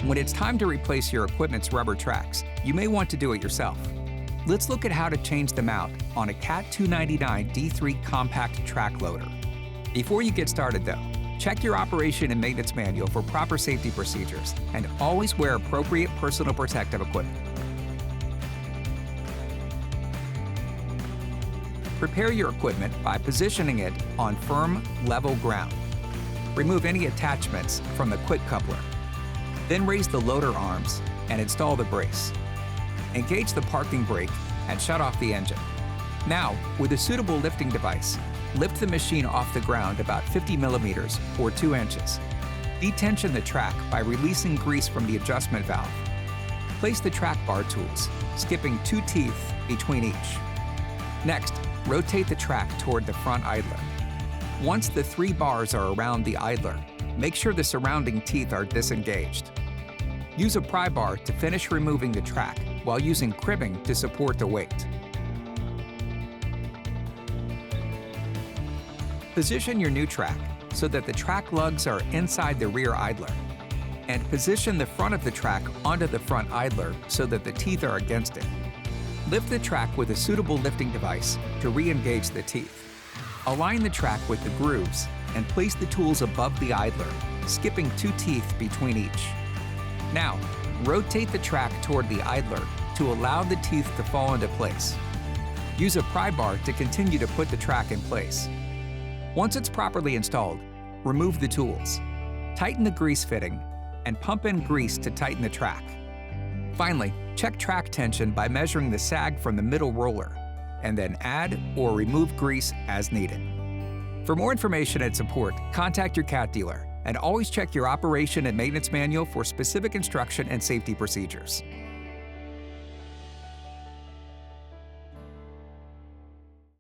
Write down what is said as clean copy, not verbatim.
When it's time to replace your equipment's rubber tracks, you may want to do it yourself. Let's look at how to change them out on a CAT 299 D3 compact track loader. Before you get started though, check your operation and maintenance manual for proper safety procedures and always wear appropriate personal protective equipment. Prepare your equipment by positioning it on firm, level ground. Remove any attachments from the quick coupler. Then raise the loader arms and install the brace. Engage the parking brake and shut off the engine. Now, with a suitable lifting device, lift the machine off the ground about 50 millimeters or 2 inches. Detension the track by releasing grease from the adjustment valve. Place the track bar tools, skipping 2 teeth between each. Next, rotate the track toward the front idler. Once the 3 bars are around the idler, make sure the surrounding teeth are disengaged. Use a pry bar to finish removing the track while using cribbing to support the weight. Position your new track so that the track lugs are inside the rear idler, and position the front of the track onto the front idler so that the teeth are against it. Lift the track with a suitable lifting device to re-engage the teeth. Align the track with the grooves and place the tools above the idler, skipping 2 teeth between each. Now, rotate the track toward the idler to allow the teeth to fall into place. Use a pry bar to continue to put the track in place. Once it's properly installed, remove the tools. Tighten the grease fitting and pump in grease to tighten the track. Finally, check track tension by measuring the sag from the middle roller, and then add or remove grease as needed. For more information and support, contact your CAT dealer, and always check your operation and maintenance manual for specific instruction and safety procedures.